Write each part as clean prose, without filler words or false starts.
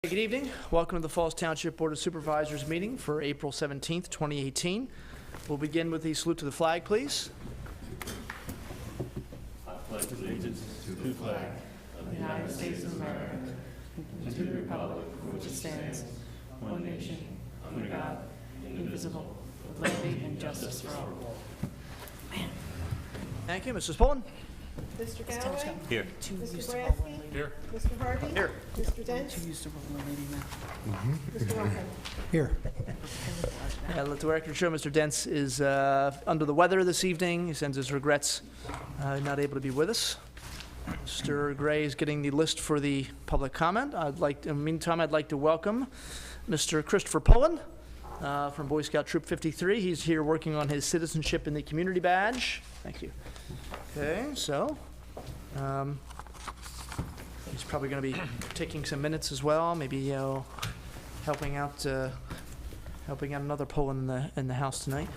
Good evening. Welcome to the Falls Township Board of Supervisors meeting for April 17th, 2018. We'll begin with the salute to the flag, please. I pledge allegiance to the flag of the United States of America and to the republic for which it stands, one nation, under God, indivisible, with liberty and justice for all. Thank you. Mrs. Pullen? Mr. Galloway? Here. Mr. Brasky? Here. Mr. Harvey? Here. Mr. Dent? Mr. Ruffin? Here. Let the record show Mr. Dents is under the weather this evening. He sends his regrets not able to be with us. Mr. Gray is getting the list for the public comment. In the meantime, I'd like to welcome Mr. Christopher Pullen from Boy Scout Troop 53. He's here working on his citizenship in the community badge. Thank you. Okay, so he's probably going to be taking some minutes as well, maybe helping out another Pullen in the house tonight.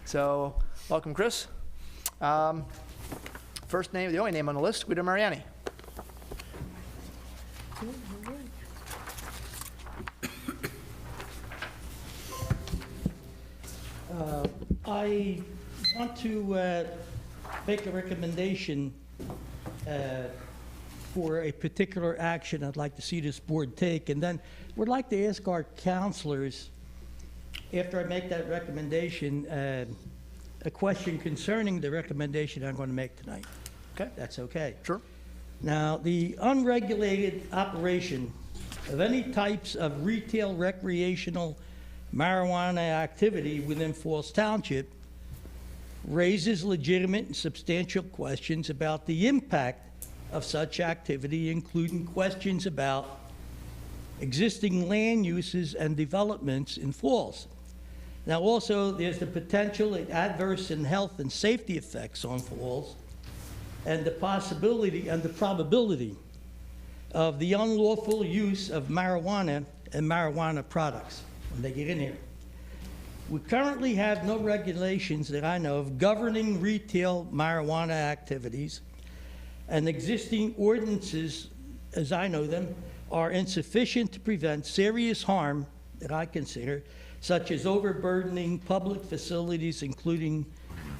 So, welcome, Chris. First name, the only name on the list, Guido Mariani. I want to make a recommendation for a particular action I'd like to see this board take, and then would like to ask our counselors, after I make that recommendation, a question concerning the recommendation I'm going to make tonight. Okay. That's okay. Sure. Now, the unregulated operation of any types of retail recreational marijuana activity within Falls Township raises legitimate and substantial questions about the impact of such activity, including questions about existing land uses and developments in Falls. Now, also, there's the potential adverse and health and safety effects on Falls, and the possibility and the probability of the unlawful use of marijuana and marijuana products when they get in here. We currently have no regulations that I know of governing retail marijuana activities, and existing ordinances, as I know them, are insufficient to prevent serious harm that I consider, such as overburdening public facilities, including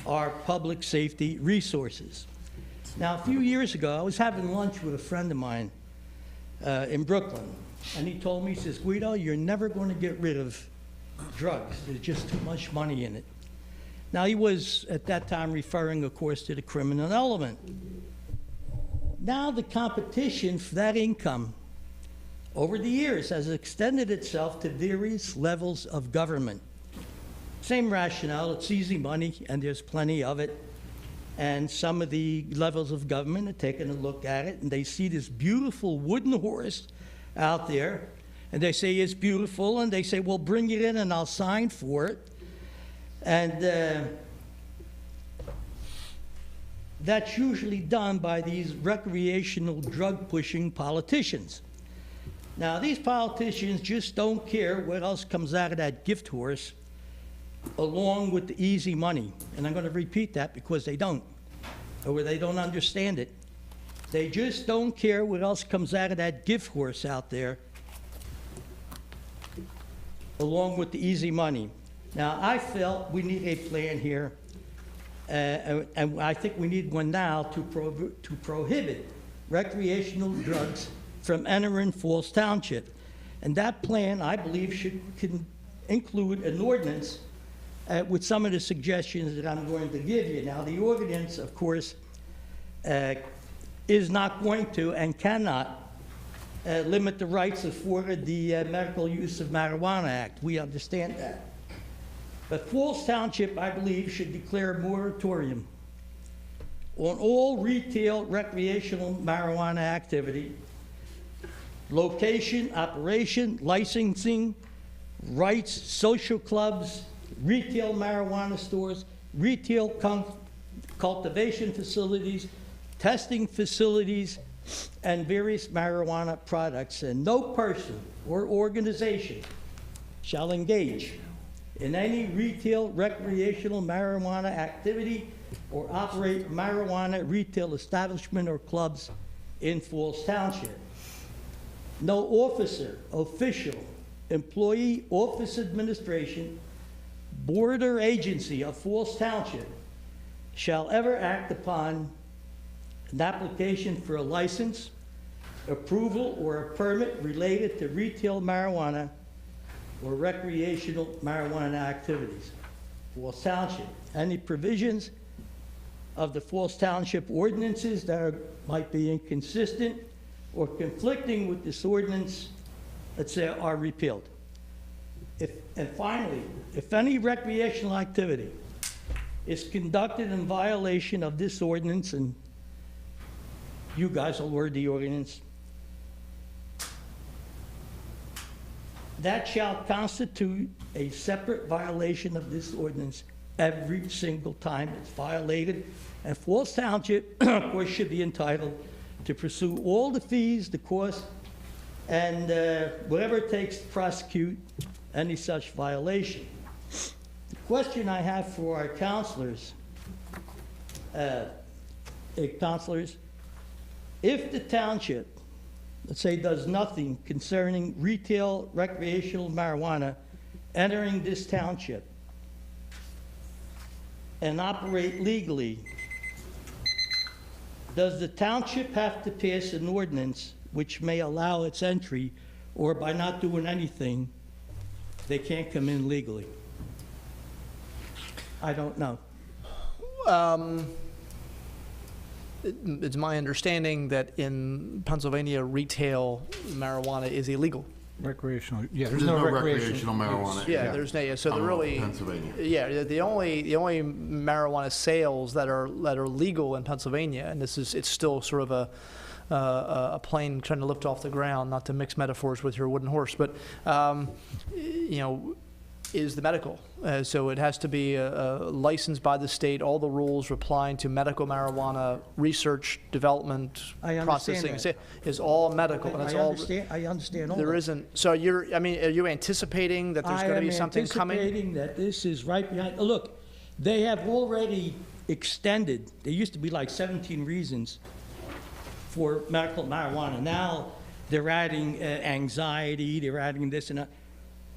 our public safety resources. Now, a few years ago, I was having lunch with a friend of mine in Brooklyn, and he told me, he says, Guido, you're never going to get rid of drugs. There's just too much money in it. Now, he was, at that time, referring, of course, to the criminal element. Now, the competition for that income over the years has extended itself to various levels of government. Same rationale, it's easy money, and there's plenty of it. And some of the levels of government are taking a look at it, and they see this beautiful wooden horse out there, and they say it's beautiful, and they say, well, bring it in and I'll sign for it. And that's usually done by these recreational drug-pushing politicians. Now, these politicians just don't care what else comes out of that gift horse, along with the easy money. And I'm going to repeat that because they don't, or they don't understand it. They just don't care what else comes out of that gift horse out there, along with the easy money. Now, I felt we need a plan here, and I think we need one now to prohibit recreational drugs from entering Falls Township. And that plan, I believe, can include an ordinance with some of the suggestions that I'm going to give you. Now, the ordinance, of course, is not going to and cannot limit the rights afforded the Medical Use of Marijuana Act. We understand that. But Falls Township, I believe, should declare a moratorium on all retail recreational marijuana activity, location, operation, licensing, rights, social clubs, retail marijuana stores, retail cultivation facilities, testing facilities, and various marijuana products. And no person or organization shall engage in any retail recreational marijuana activity or operate marijuana retail establishment or clubs in Falls Township. no officer, official, employee, office administration, board or agency of Falls Township shall ever act upon an application for a license, approval, or a permit related to retail marijuana or recreational marijuana activities. Falls Township, any provisions of the Falls Township ordinances that might be inconsistent or conflicting with this ordinance, let's say, are repealed. And finally, if any recreational activity is conducted in violation of this ordinance, and you guys will word the ordinance, that shall constitute a separate violation of this ordinance every single time it's violated. And Falls Township, of course, should be entitled to pursue all the fees, the costs, and whatever it takes to prosecute any such violation. The question I have for our counselors, if the township, let's say, does nothing concerning retail recreational marijuana entering this township and operate legally, does the township have to pass an ordinance which may allow its entry, or by not doing anything, they can't come in legally? I don't know. It's my understanding that in Pennsylvania, retail marijuana is illegal. Recreational, yeah, There's no recreational marijuana. Yeah, there's no, yeah, so the really, Pennsylvania. yeah, the only marijuana sales that are legal in Pennsylvania, and it's still sort of a plane trying to lift off the ground, not to mix metaphors with your wooden horse, but is the medical. So it has to be licensed by the state. All the rules applying to medical marijuana research, development, I understand processing that. is all medical, and it's all. I understand all There that. isn't. So are you anticipating that there's going to be something coming? I am anticipating that this is right behind. Look, they have already extended. There used to be like 17 reasons for medical marijuana. Now they're adding anxiety. They're adding this and that.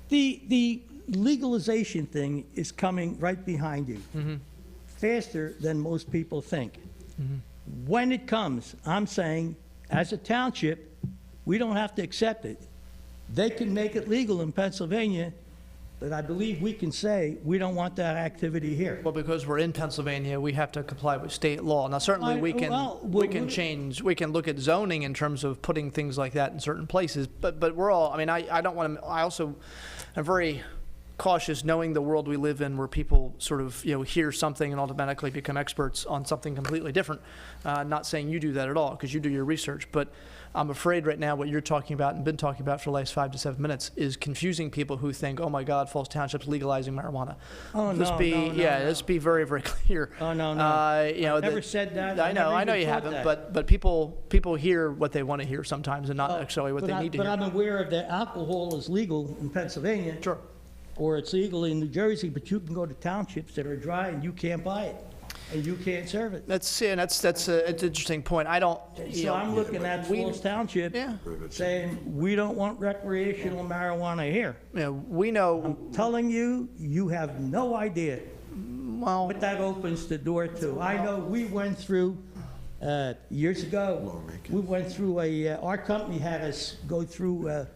The legalization thing is coming right behind you, faster than most people think. When it comes, I'm saying, as a township, we don't have to accept it. They can make it legal in Pennsylvania, but I believe we can say we don't want that activity here. Well, because we're in Pennsylvania, we have to comply with state law. Now, certainly we can we can look at zoning in terms of putting things like that in certain places. But we're all. I mean, I don't want to. I also am very cautious, knowing the world we live in, where people sort of hear something and automatically become experts on something completely different. Not saying you do that at all, because you do your research, but I'm afraid right now what you're talking about and been talking about for the last 5 to 7 minutes is confusing people who think, oh my God, Falls Township's legalizing marijuana. Oh, Let's be very, very clear. Oh, no. I never said that. I know you haven't, but people hear what they want to hear sometimes, and not necessarily what they need to hear. But I'm aware of that alcohol is legal in Pennsylvania. Sure. Or it's legal in New Jersey, but you can go to townships that are dry and you can't buy it, and you can't serve it. That's an interesting point. I don't. So I'm looking at Falls Township saying, we don't want recreational marijuana here. We know. I'm telling you, you have no idea Well, what that opens the door to. I know we went through, years ago, we went through our company had us go through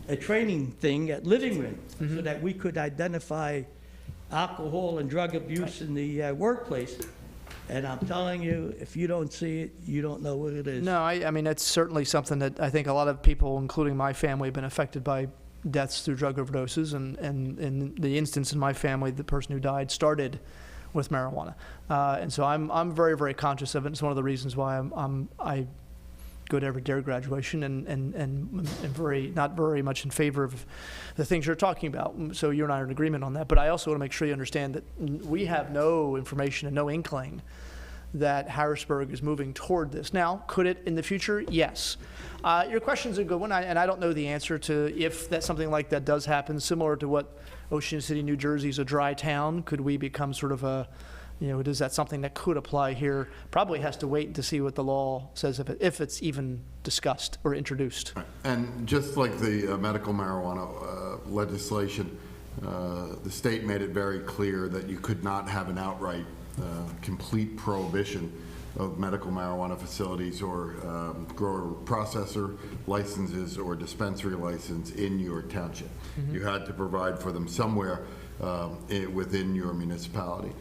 a training thing at Living Room so that we could identify alcohol and drug abuse in the workplace. And I'm telling you, if you don't see it, you don't know what it is. No, I mean, it's certainly something that I think a lot of people, including my family, have been affected by deaths through drug overdoses. And in the instance in my family, the person who died started with marijuana. And so I'm very, very conscious of it. It's one of the reasons why I go to every DARE graduation and very not very much in favor of the things you're talking about. So you and I are in agreement on that. But I also want to make sure you understand that we have no information and no inkling that Harrisburg is moving toward this. Now, could it in the future? Yes. Your question's a good one, and I don't know the answer to if that something like that does happen, similar to what Ocean City, New Jersey is a dry town. Could we become sort of is that something that could apply here? Probably has to wait to see what the law says if it's even discussed or introduced. Right. And just like the medical marijuana legislation, the state made it very clear that you could not have an outright complete prohibition of medical marijuana facilities or grower processor licenses or dispensary license in your township. You had to provide for them somewhere within your municipality.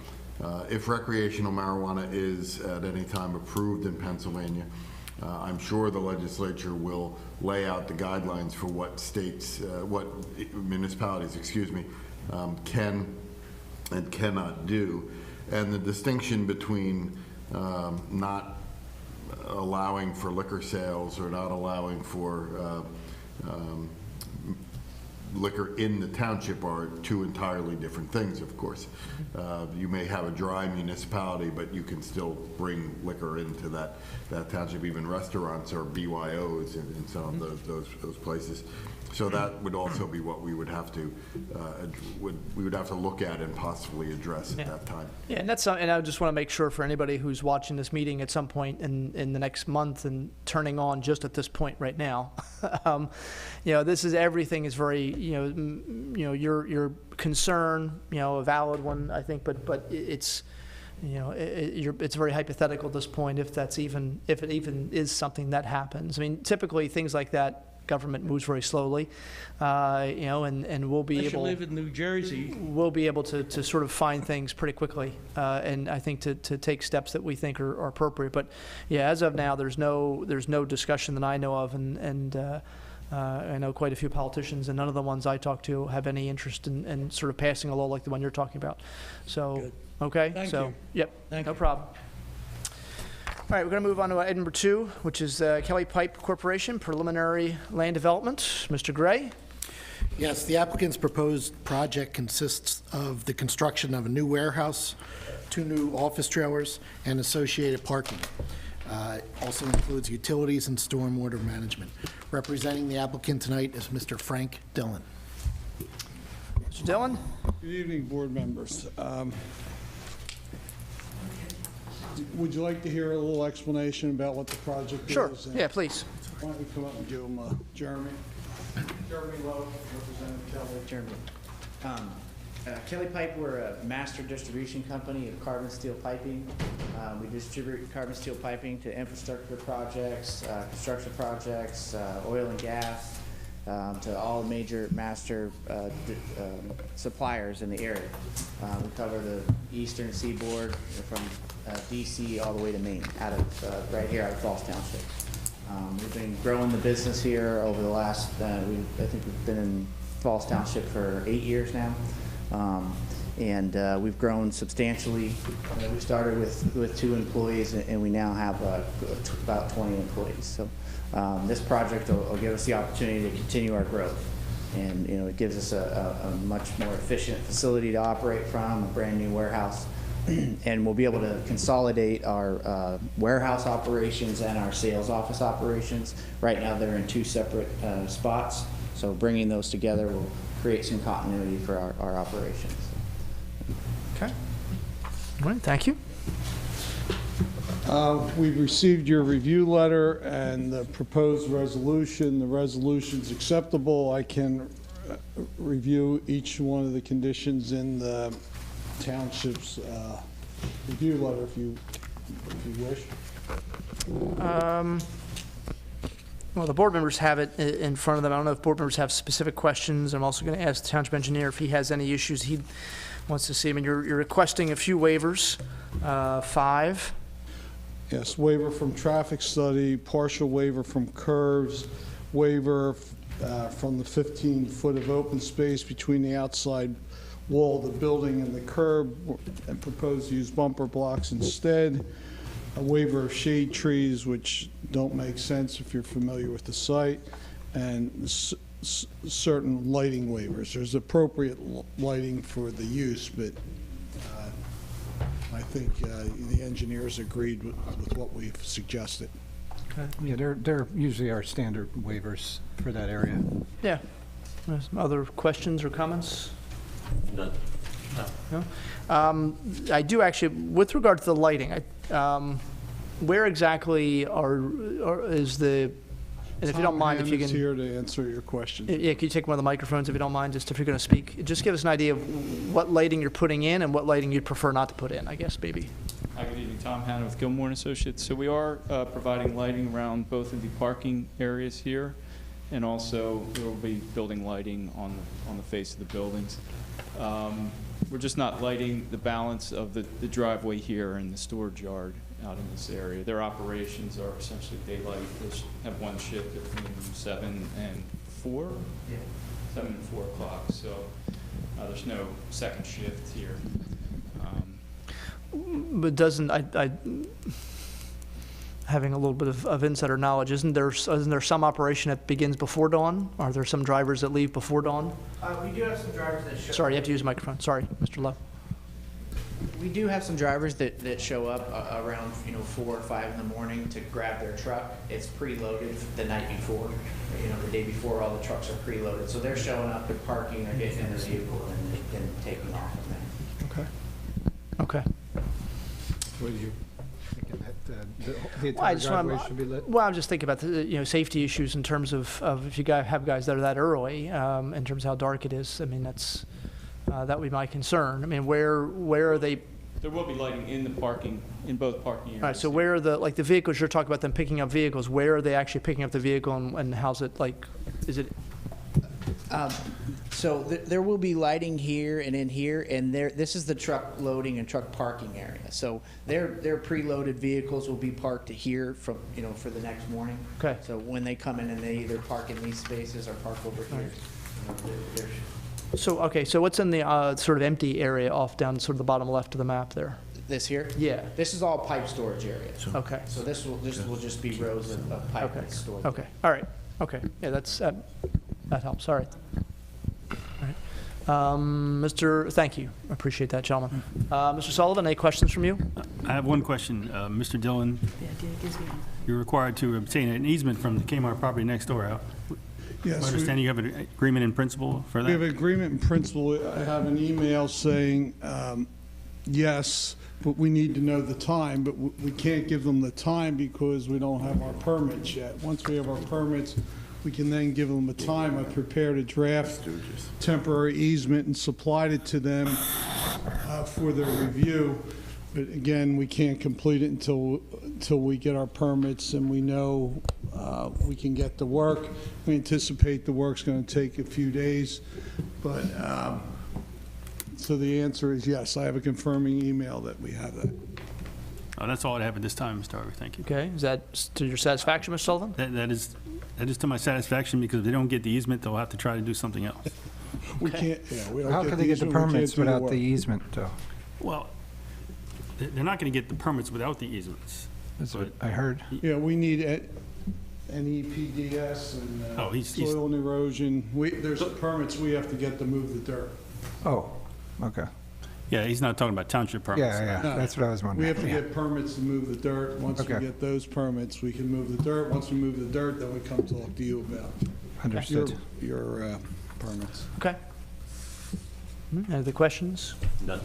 If recreational marijuana is at any time approved in Pennsylvania, I'm sure the legislature will lay out the guidelines for what states, what municipalities, can and cannot do. And the distinction between not allowing for liquor sales or not allowing for liquor in the township are two entirely different things, of course. You may have a dry municipality, but you can still bring liquor into that township, even restaurants or BYOs in some of those places. So that would also be what we would have to look at and possibly address at that time. Yeah, and and I just want to make sure for anybody who's watching this meeting at some point in the next month and turning on just at this point right now, this is everything is very your concern, a valid one, I think, but it's. It's very hypothetical at this point if it even is something that happens. I mean, typically things like that. Government moves very slowly, and we'll be able. Live in New Jersey. We'll be able to sort of find things pretty quickly, and I think to take steps that we think are appropriate. But yeah, as of now, there's no discussion that I know of, and I know quite a few politicians, and none of the ones I talk to have any interest in sort of passing a law like the one you're talking about. So, good. Okay, Thank so you. Yep, Thank no you. problem. All right, we're going to move on to item number 2, which is Kelly Pipe Corporation preliminary land development. Mr. Gray? Yes, the applicant's proposed project consists of the construction of a new warehouse, 2 new office trailers, and associated parking. Also includes utilities and stormwater management. Representing the applicant tonight is Mr. Frank Dillon. Mr. Dillon? Good evening, board members. Would you like to hear a little explanation about what the project Sure, is? yeah, please. Why don't we come up and give them Jeremy? Jeremy Lowe, Representative Kelly. Jeremy. Kelly Pipe, we're a master distribution company of carbon steel piping. We distribute carbon steel piping to infrastructure projects, construction projects, oil and gas, to all major master suppliers in the area. We cover the eastern seaboard from DC all the way to Maine, out of right here out of Falls Township. We've been growing the business here over the last, I think we've been in Falls Township for 8 years now. And we've grown substantially. We started with 2 employees, and we now have about 20 employees. So this project will give us the opportunity to continue our growth. And it gives us a much more efficient facility to operate from, a brand new warehouse. And we'll be able to consolidate our warehouse operations and our sales office operations. Right now they're in 2 separate spots. So bringing those together will create some continuity for our operations. Okay. All right, thank you. We've received your review letter and the proposed resolution. The resolution's acceptable. I can review each one of the conditions in the township's review letter if you wish. Well, the board members have it in front of them. I don't know if board members have specific questions. I'm also going to ask the township engineer if he has any issues he wants to see. I mean, you're requesting a few waivers, 5. Yes, waiver from traffic study, partial waiver from curves, waiver from the 15-foot of open space between the outside wall of the building and the curb, and propose to use bumper blocks instead. A waiver of shade trees, which don't make sense if you're familiar with the site, and certain lighting waivers. There's appropriate lighting for the use, but I think the engineers agreed with what we've suggested. Yeah, they're usually our standard waivers for that area. Yeah. Some other questions or comments? None. No? I do actually, with regard to the lighting, where exactly is the, and if you don't mind, if you Tom can. Hammond's here to answer your question. Yeah, can you take one of the microphones if you don't mind, just if you're going to speak? Just give us an idea of what lighting you're putting in and what lighting you'd prefer not to put in, I guess, maybe. Hi, good evening. Tom Hanna with Gilmore & Associates. So we are providing lighting around both of the parking areas here, and also there will be building lighting on the face of the buildings. We're just not lighting the balance of the driveway here and the storage yard out in this area. Their operations are essentially daylight. They have one shift between 7 and 4? Yeah. 7 and 4 o'clock, so there's no second shift here. But doesn't, having a little bit of insider knowledge, isn't there some operation that begins before dawn? Are there some drivers that leave before dawn? We do have some drivers that show. Sorry, you have to use a microphone. Sorry, Mr. Lowe. We do have some drivers that show up around 4 or 5 in the morning to grab their truck. It's preloaded the night before, the day before. All the trucks are preloaded, so they're showing up and parking, they're getting in their vehicle and then taking off from there. Okay. What do you thinking that the Well, I entire just driveway should be lit? Well, I'm just thinking about the safety issues in terms of if you have guys that are that early, in terms of how dark it is. I mean, that would be my concern. I mean, where are they? There will be lighting in both parking areas. All right, so where are the vehicles, you're talking about them picking up vehicles, where are they actually picking up the vehicle and how's it, is it? So there will be lighting here and in here, and this is the truck loading and truck parking area. So their preloaded vehicles will be parked here for the next morning. Okay. So when they come in and they either park in these spaces or park over here. So what's in the sort of empty area off down sort of the bottom left of the map there? This here? Yeah. This is all pipe storage area. Okay. So this will just be rows of pipe Okay. that's stored. Okay, all right, okay, yeah, that helps, all right. All right. Thank you, I appreciate that, gentlemen. Mr. Sullivan, any questions from you? I have one question. Mr. Dillon, you're required to obtain an easement from the Kmart property next door. Yes, I understand you have an agreement in principle for we have that? an agreement in principle. I have an email saying, yes, but we need to know the time, but we can't give them the time because we don't have our permits yet. Once we have our permits, we can then give them a time. I prepared a draft temporary easement and supplied it to them for their review. But again, we can't complete it until we get our permits and we know we can get to work. We anticipate the work's going to take a few days, but so the answer is yes. I have a confirming email that we have that. Oh, that's all I have at this time, Mr. Harvey. Thank you. Okay, is that to your satisfaction, Mr. Sullivan? That is to my satisfaction, because if they don't get the easement, they'll have to try to do something else. We can't, yeah, we don't How get can they get the easement, we can't permits do without work. the easement, though? Well, they're not going to get the permits without the easements. That's what But- I heard. Yeah, we need NEPDS and Oh, he's- soil and erosion. There's permits we have to get to move the dirt. Oh, okay. Yeah, he's not talking about township permits. Yeah, No. that's what I was We wondering. have to get permits to move the dirt. Once we Okay. get those permits, we can move the dirt. Once we move the dirt, then we come talk to you about Understood. your permits. Okay. Any other questions? None.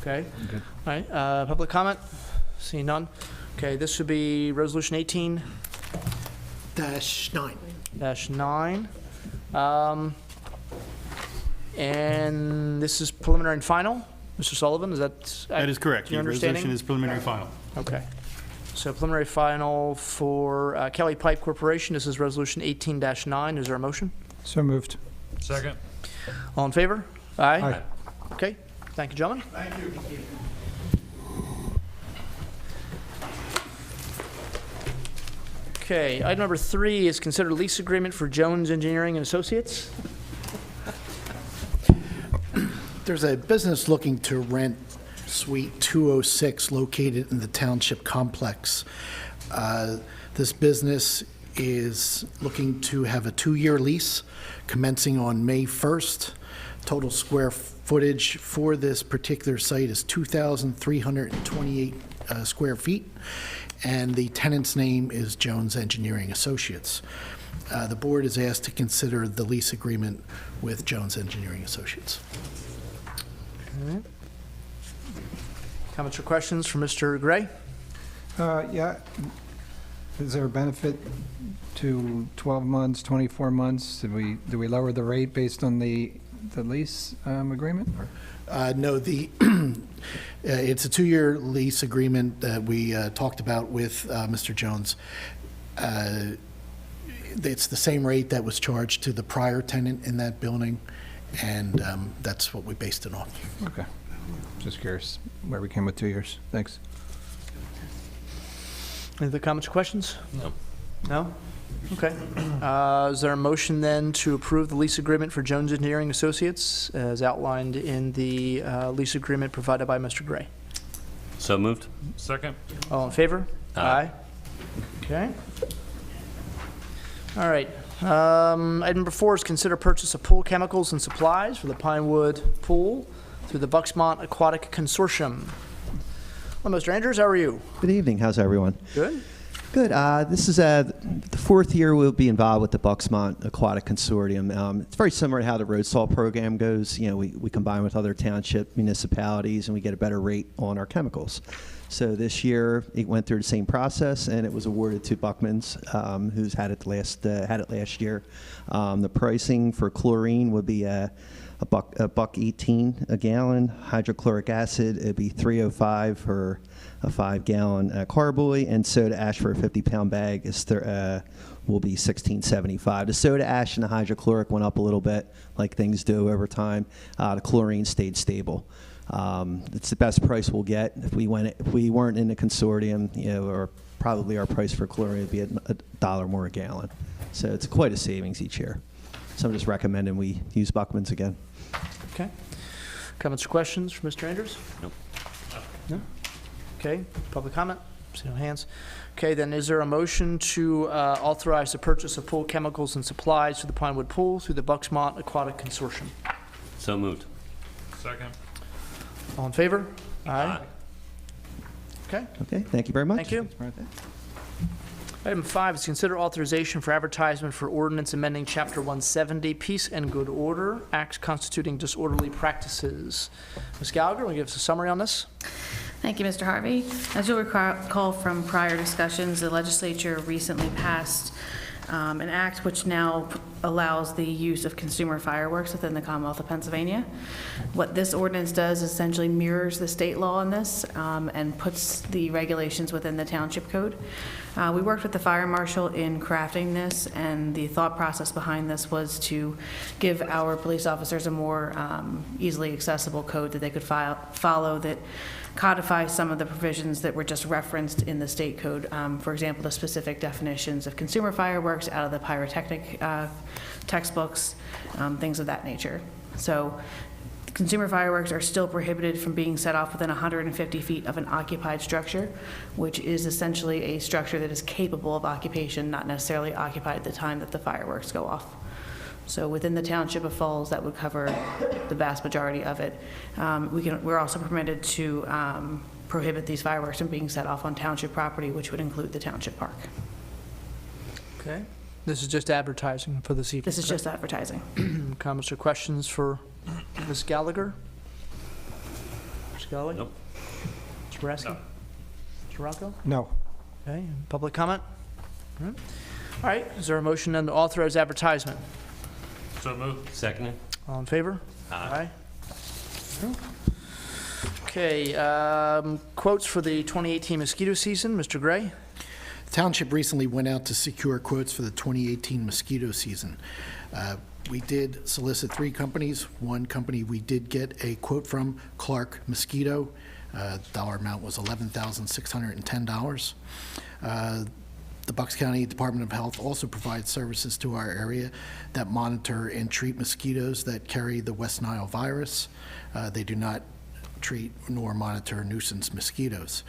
Okay, Good. all right, public comment? Seeing none? Okay, this would be Resolution -9. -9. And this is preliminary and final? Mr. Sullivan, is that? That is correct. Your The resolution understanding? is preliminary final. Okay. So preliminary final for Kelly Pipe Corporation. This is Resolution 18-9. Is there a motion? So moved. Second. All in favor? Aye. Aye. Okay, thank you, gentlemen. Thank you. Okay, item number 3 is consider lease agreement for Jones Engineering and Associates. There's a business looking to rent Suite 206 located in the Township complex. This business is looking to have a 2-year lease commencing on May 1st. Total square footage for this particular site is 2,328 square feet, and the tenant's name is Jones Engineering Associates. The board is asked to consider the lease agreement with Jones Engineering Associates. right. Comments or questions for Mr. Gray? Yeah. Is there a benefit to 12 months, 24 months? Do we lower the rate based on the lease agreement? No, it's a 2-year lease agreement that we talked about with Mr. Jones. It's the same rate that was charged to the prior tenant in that building, and that's what we based it on. Okay. Just curious where we came with 2 years. Thanks. Any other comments or questions? No. No? Okay. Is there a motion then to approve the lease agreement for Jones Engineering Associates as outlined in the lease agreement provided by Mr. Gray? So moved. Second. All in favor? Aye. Okay. All right. Item number 4 is consider purchase of pool chemicals and supplies for the Pinewood Pool through the Bucksmont Aquatic Consortium. Hello, Mr. Andrews, how are you? Good evening. How's everyone? Good. Good. This is the 4th year we'll be involved with the Bucksmont Aquatic Consortium. It's very similar to how the road salt program goes. You know, we combine with other township municipalities and we get a better rate on our chemicals. So this year it went through the same process and it was awarded to Buckman's, who's had it last year. The pricing for chlorine would be $1.18 a gallon. Hydrochloric acid, it'd be $3.05 for a 5-gallon carboy, and soda ash for a 50-pound bag will be $16.75. The soda ash and the hydrochloric went up a little bit, like things do over time. The chlorine stayed stable. It's the best price we'll get if we weren't in the consortium. You know, or probably our price for chlorine would be $1 more a gallon. So it's quite a savings each year. So I'm just recommending we use Buckman's again. Okay. Comments or questions for Mr. Andrews? Nope. No? Okay. Public comment? See no hands. Okay, then is there a motion to authorize the purchase of pool chemicals and supplies for the Pinewood Pool through the Bucksmont Aquatic Consortium? So moved. Second. All in favor? Aye. Okay. Okay, thank you very much. Thank you. Item 5 is consider authorization for advertisement for ordinance amending Chapter 170, Peace and Good Order, Acts Constituting Disorderly Practices. Ms. Gallagher, will you give us a summary on this? Thank you, Mr. Harvey. As you'll recall from prior discussions, the legislature recently passed an act which now allows the use of consumer fireworks within the Commonwealth of Pennsylvania. What this ordinance does is essentially mirrors the state law on this and puts the regulations within the township code. We worked with the fire marshal in crafting this, and the thought process behind this was to give our police officers a more easily accessible code that they could follow that codify some of the provisions that were just referenced in the state code. For example, the specific definitions of consumer fireworks out of the pyrotechnic textbooks, things of that nature. So consumer fireworks are still prohibited from being set off within 150 feet of an occupied structure, which is essentially a structure that is capable of occupation, not necessarily occupied at the time that the fireworks go off. So within the township of Falls, that would cover the vast majority of it. We're also permitted to prohibit these fireworks from being set off on township property, which would include the township park. Okay. This is just advertising for this evening. This is just advertising. Comments or questions for Ms. Gallagher? Mr. Galloway? Nope. Mr. Boraski? No. Mr. Rocco? No. Okay, and public comment? All right. All right, is there a motion then to authorize advertisement? So moved. Seconded. All in favor? Aye. Okay, quotes for the 2018 mosquito season, Mr. Gray? Township recently went out to secure quotes for the 2018 mosquito season. We did solicit 3 companies. One company we did get a quote from, Clark Mosquito. Dollar amount was $11,610. The Bucks County Department of Health also provides services to our area that monitor and treat mosquitoes that carry the West Nile virus. They do not treat nor monitor nuisance mosquitoes.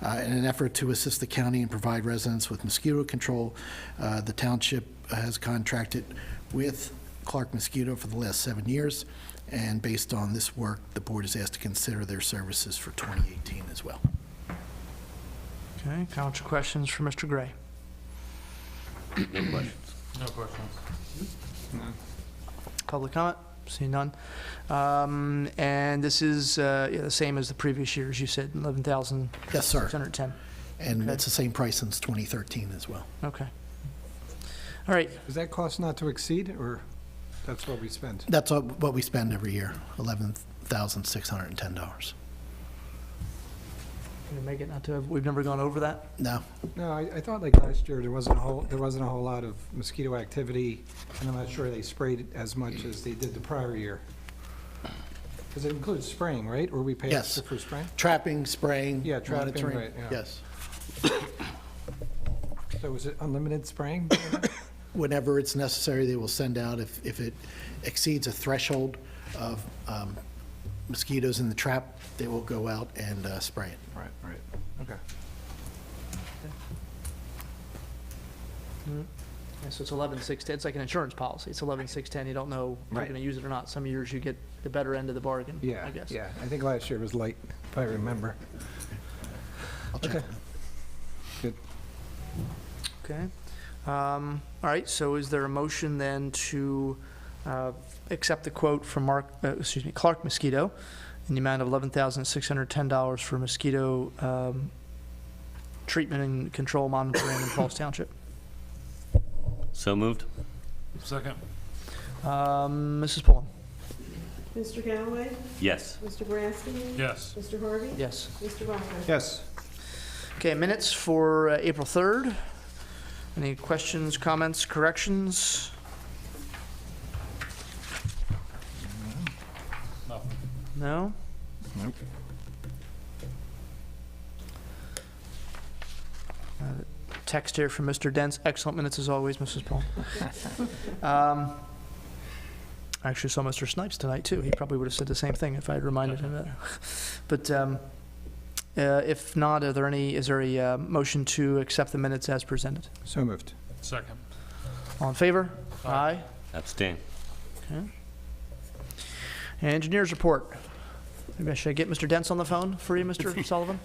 In an effort to assist the county and provide residents with mosquito control, the township has contracted with Clark Mosquito for the last 7 years, and based on this work, the board is asked to consider their services for 2018 as well. Okay, comments or questions for Mr. Gray? No questions. No questions. Public comment? seeing none. And this is the same as the previous years, you said, 11,610. Yes, sir. And Okay. it's the same price since 2013 as well. Okay. All right, Is that cost not to exceed, or that's what we spent? That's what we spend every year, $11,610. can we make it not to, we've never gone over that? No, No, I thought like last year, there wasn't a whole lot of mosquito activity, and I'm not sure they sprayed as much as they did the prior year. Because it includes spraying, right? Or we pay Yes. extra for spraying? trapping, spraying, Yeah, trapping, monitoring. right, yeah. Yes. So is it unlimited spraying? Whenever it's necessary, they will send out, if it exceeds a threshold of mosquitoes in the trap, they will go out and spray it. Right, okay. Yeah, so it's 11,610, it's like an insurance policy, it's 11,610, you don't know if you're Right. gonna use it or not. Some years you get the better end of the bargain, Yeah, I guess. yeah, I think last year was light, if I remember. I'll check. Okay. Good. Okay. All right, so is there a motion then to accept the quote from Clark Mosquito in the amount of $11,610 for mosquito treatment and control monitoring in Falls Township? So moved. Second. Mrs. Pullen? Mr. Galloway? Yes. Mr. Boraski? Yes. Mr. Harvey? Yes. Mr. Vaca? Yes. Okay, minutes for April 3rd. Any questions, comments, corrections? Nothing. No? Nope. Text here from Mr. Dents. Excellent minutes as always, Mrs. Paul. I actually saw Mr. Snipes tonight, too. He probably would have said the same thing if I had reminded him of that. But if not, is there a motion to accept the minutes as presented? So moved. Second. All in favor? Aye. Abstain. Okay. Engineers report. Maybe I should get Mr. Dents on the phone for you, Mr. Sullivan?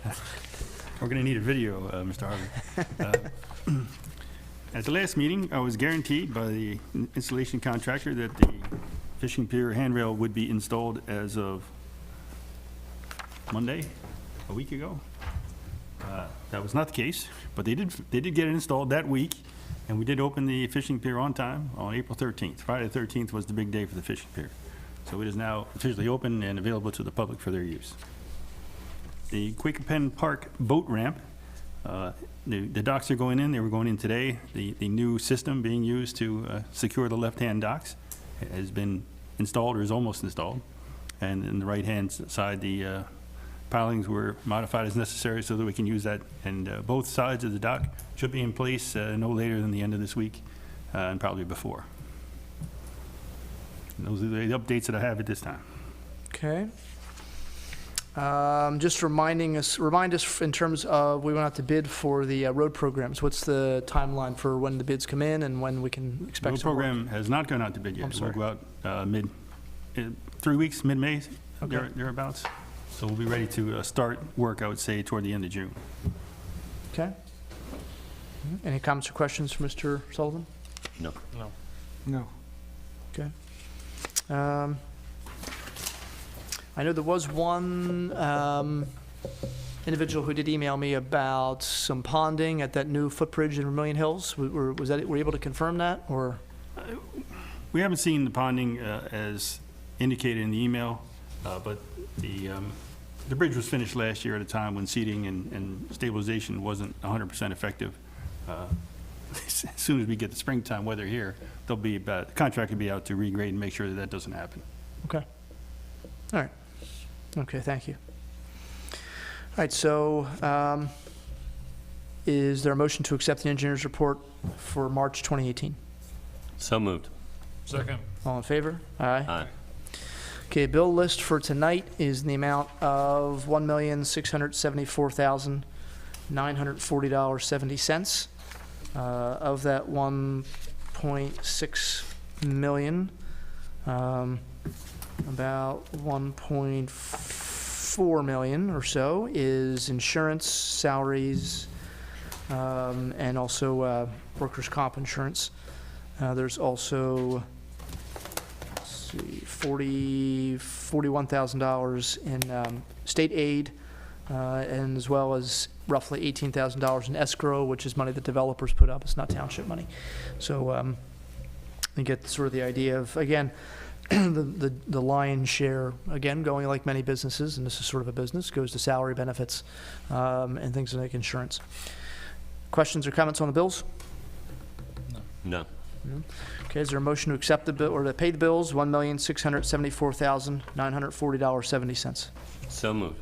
We're going to need a video, Mr. Harvey. At the last meeting, I was guaranteed by the installation contractor that the fishing pier handrail would be installed as of Monday, a week ago. That was not the case, but they did get it installed that week, and we did open the fishing pier on time on April 13th. Friday the 13th was the big day for the fishing pier. So it is now officially open and available to the public for their use. The Quaker Penn Park boat ramp, the docks are going in. They were going in today. The new system being used to secure the left-hand docks has been installed or is almost installed. And in the right-hand side, the pilings were modified as necessary so that we can use that. And both sides of the dock should be in place no later than the end of this week and probably before. And those are the updates that I have at this time. Okay. Just remind us in terms of, we went out to bid for the road programs. What's the timeline for when the bids come in and when we can expect The some work? program has not gone out to bid yet. I'm sorry. We'll go out 3 weeks, mid-May, Okay. thereabouts. So we'll be ready to start work, I would say, toward the end of June. Okay. Any comments or questions for Mr. Sullivan? No. No. Okay. I know there was one individual who did email me about some ponding at that new footbridge in Vermilion Hills. Were you able to confirm that, or? We haven't seen the ponding as indicated in the email, but the bridge was finished last year at a time when seeding and stabilization wasn't 100% effective. As soon as we get the springtime weather here, the contract will be out to regrade and make sure that that doesn't happen. Okay. All right. Okay, thank you. All right, so is there a motion to accept the engineer's report for March 2018? So moved. Second. All in favor? Aye. Aye. Okay, bill list for tonight is in the amount of $1,674,940.70. Of that 1.6 million, about 1.4 million or so is insurance, salaries, and also workers' comp insurance. There's also, let's see, $41,000 in state aid, and as well as roughly $18,000 in escrow, which is money that developers put up. It's not township money. So you get sort of the idea of, again, the lion's share, again, going like many businesses, and this is sort of a business, goes to salary benefits and things like insurance. Questions or comments on the bills? No. Okay, is there a motion to accept the bill or to pay the bills, $1,674,940.70? So moved.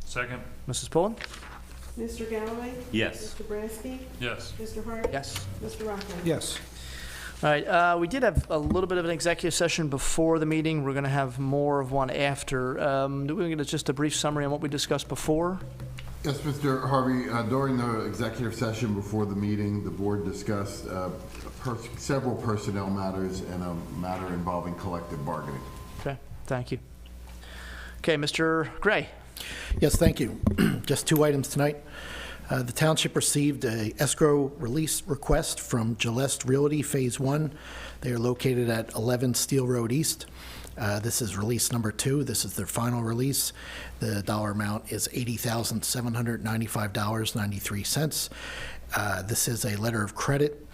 Second. Mrs. Pullen? Mr. Galloway? Yes. Mr. Boraski? Yes. Mr. Harvey? Yes. Mr. Rocco? Yes. All right, we did have a little bit of an executive session before the meeting. We're going to have more of one after. Do we get just a brief summary on what we discussed before? Yes, Mr. Harvey, during the executive session before the meeting, the board discussed several personnel matters and a matter involving collective bargaining. Okay, thank you. Okay, Mr. Gray. Yes, thank you. Just 2 items tonight. The township received a escrow release request from Gillette Realty Phase 1. They are located at 11 Steel Road East. This is release number 2. This is their final release. The dollar amount is $80,795.93. This is a letter of credit,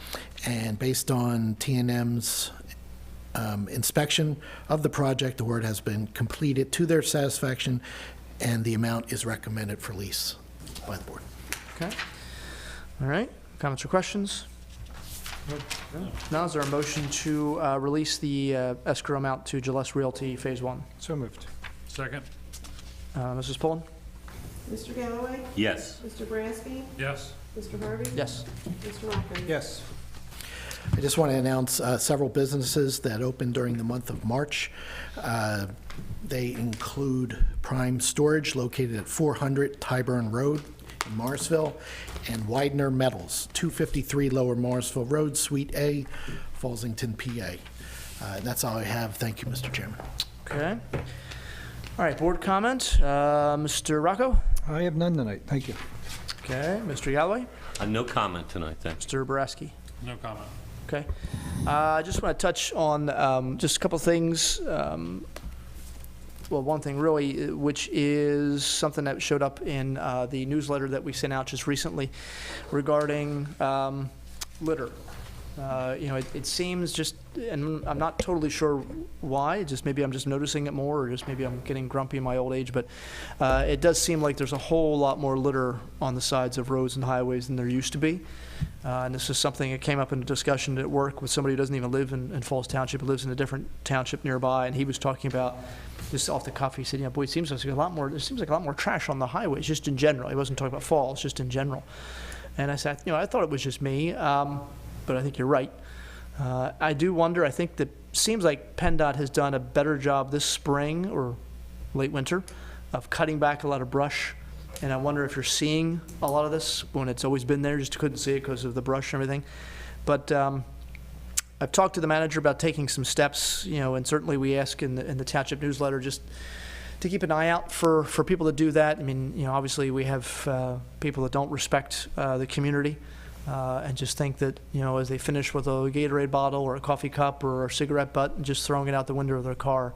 and based on T&M's inspection of the project, the work has been completed to their satisfaction, and the amount is recommended for lease by the board. Okay. All right, comments or questions? Now, is there a motion to release the escrow amount to Gillette Realty Phase 1? So moved. Second. Mrs. Pullen? Mr. Galloway? Yes. Mr. Boraski? Yes. Mr. Harvey? Yes. Mr. Rocco? Yes. I just want to announce several businesses that opened during the month of March. They include Prime Storage, located at 400 Tyburn Road in Morrisville, and Widener Metals, 253 Lower Morrisville Road, Suite A, Falsington, PA. That's all I have. Thank you, Mr. Chairman. Okay. All right, board comment. Mr. Rocco? I have none tonight. Thank you. Okay. Mr. Galloway? No comment tonight, thanks. Mr. Boraski? No comment. Okay. I just want to touch on just a couple things. Well, one thing really, which is something that showed up in the newsletter that we sent out just recently regarding litter. It seems just, and I'm not totally sure why, just maybe I'm just noticing it more, or just maybe I'm getting grumpy in my old age, but it does seem like there's a whole lot more litter on the sides of roads and highways than there used to be. And this is something that came up in a discussion at work with somebody who doesn't even live in Falls Township, who lives in a different township nearby, and he was talking about, just off the cuff, he said, boy, it seems like a lot more trash on the highways, just in general. He wasn't talking about Falls, just in general. And I said, I thought it was just me, but I think you're right. I do wonder, I think that seems like PennDOT has done a better job this spring or late winter of cutting back a lot of brush. And I wonder if you're seeing a lot of this when it's always been there, just couldn't see it because of the brush and everything. But I've talked to the manager about taking some steps, and certainly we ask in the township newsletter just to keep an eye out for people to do that. I mean, obviously we have people that don't respect the community and just think that, as they finish with a Gatorade bottle or a coffee cup or a cigarette butt, just throwing it out the window of their car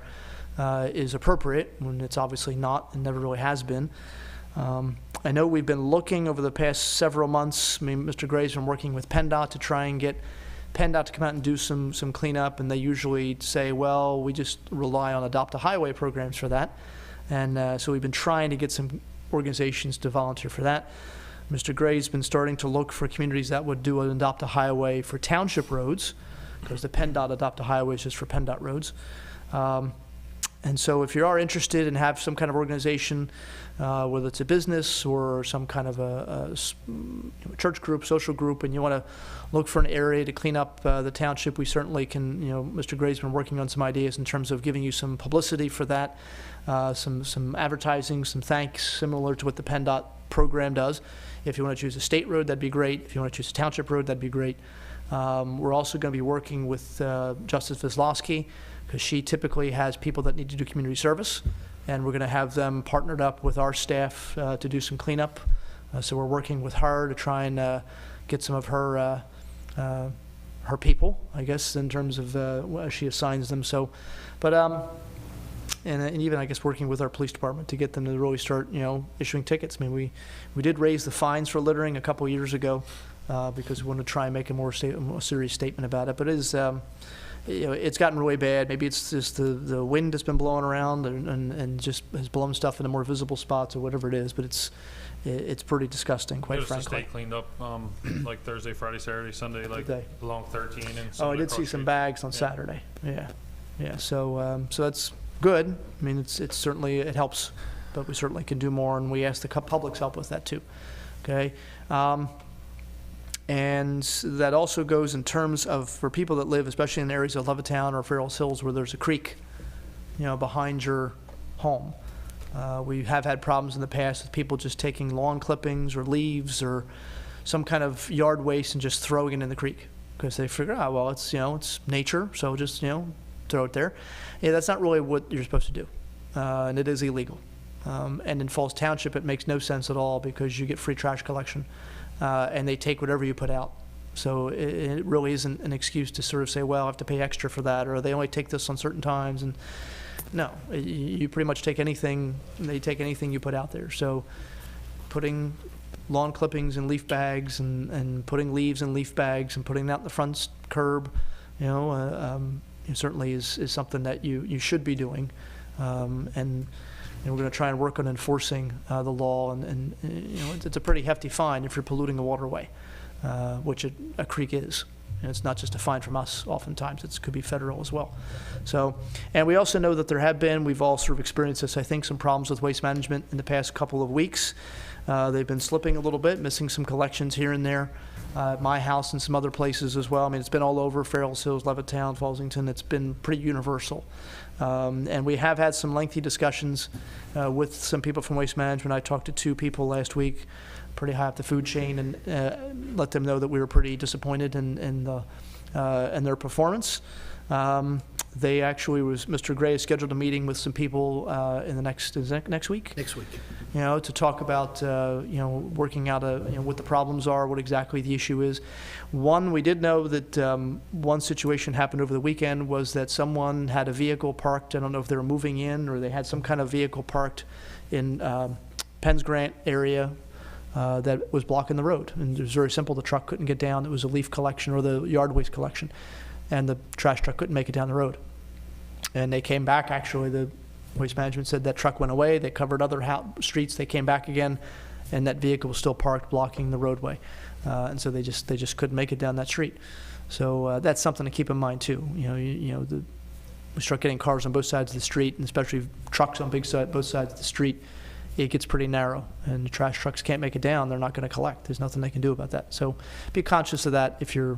is appropriate, when it's obviously not and never really has been. I know we've been looking over the past several months. I mean, Mr. Gray's been working with PennDOT to try and get PennDOT to come out and do some cleanup, and they usually say, well, we just rely on Adopt a Highway programs for that. And so we've been trying to get some organizations to volunteer for that. Mr. Gray's been starting to look for communities that would do an Adopt a Highway for township roads, because the PennDOT Adopt a Highway is just for PennDOT roads. And so if you are interested and have some kind of organization, whether it's a business or some kind of a church group, social group, and you want to look for an area to clean up the township, we certainly can, Mr. Gray's been working on some ideas in terms of giving you some publicity for that, some advertising, some thanks, similar to what the PennDOT program does. If you want to choose a state road, that'd be great. If you want to choose a township road, that'd be great. We're also going to be working with Justice Vislowski, because she typically has people that need to do community service, and we're going to have them partnered up with our staff to do some cleanup. So we're working with her to try and get some of her her people, I guess, in terms of as she assigns them. So, but and even I guess working with our police department to get them to really start, issuing tickets. I mean, we did raise the fines for littering a couple years ago because we wanted to try and make a more serious statement about it. But it is, it's gotten really bad. Maybe it's just the wind that's been blowing around and just has blown stuff into more visible spots or whatever it is. But it's pretty disgusting, quite frankly. Stay cleaned up like Thursday, Friday, Saturday, Sunday, like along 13 and. Oh, I did see some bags on Saturday. Yeah. So that's good. I mean, it's certainly, it helps, but we certainly can do more, and we ask the public's help with that too. Okay. And that also goes in terms of for people that live, especially in areas of Levittown or Farrell's Hills where there's a creek, behind your home. We have had problems in the past with people just taking lawn clippings or leaves or some kind of yard waste and just throwing it in the creek because they figure, well, it's, it's nature, so just, throw it there. Yeah, that's not really what you're supposed to do, and it is illegal. And in Falls Township, it makes no sense at all because you get free trash collection, and they take whatever you put out. So it really isn't an excuse to sort of say, well, I have to pay extra for that, or they only take this on certain times. And no, you pretty much take anything, they take anything you put out there. So putting lawn clippings in leaf bags and putting leaves in leaf bags and putting that in the front curb, it certainly is something that you should be doing. And we're going to try and work on enforcing the law. And it's a pretty hefty fine if you're polluting a waterway, which a creek is. And it's not just a fine from us. Oftentimes, it could be federal as well. So, and we also know that we've all sort of experienced this, I think, some problems with waste management in the past couple of weeks. They've been slipping a little bit, missing some collections here and there. My house and some other places as well. I mean, it's been all over Farrell's Hills, Levittown, Fallsington. It's been pretty universal. And we have had some lengthy discussions with some people from Waste Management. I talked to 2 people last week, pretty high up the food chain, and let them know that we were pretty disappointed in their performance. They actually Mr. Gray has scheduled a meeting with some people in the next week? Next week. To talk about, working out what the problems are, what exactly the issue is. One, we did know that one situation happened over the weekend was that someone had a vehicle parked. I don't know if they were moving in or they had some kind of vehicle parked in Penns Grant area that was blocking the road. And it was very simple. The truck couldn't get down. It was a leaf collection or the yard waste collection. And the trash truck couldn't make it down the road. And they came back, actually, the Waste Management said that truck went away. They covered other streets. They came back again, and that vehicle was still parked blocking the roadway. And so they just couldn't make it down that street. So that's something to keep in mind too. We start getting cars on both sides of the street, and especially trucks on both sides of the street. It gets pretty narrow, and the trash trucks can't make it down. They're not going to collect. There's nothing they can do about that. So be conscious of that if you're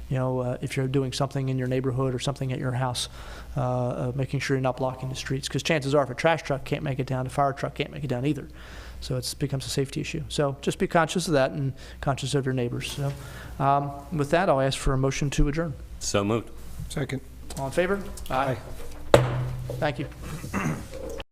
doing something in your neighborhood or something at your house, making sure you're not blocking the streets. Because chances are, if a trash truck can't make it down, a fire truck can't make it down either. So it becomes a safety issue. So just be conscious of that and conscious of your neighbors. So with that, I'll ask for a motion to adjourn. So moved. Second. All in favor? Aye. Thank you.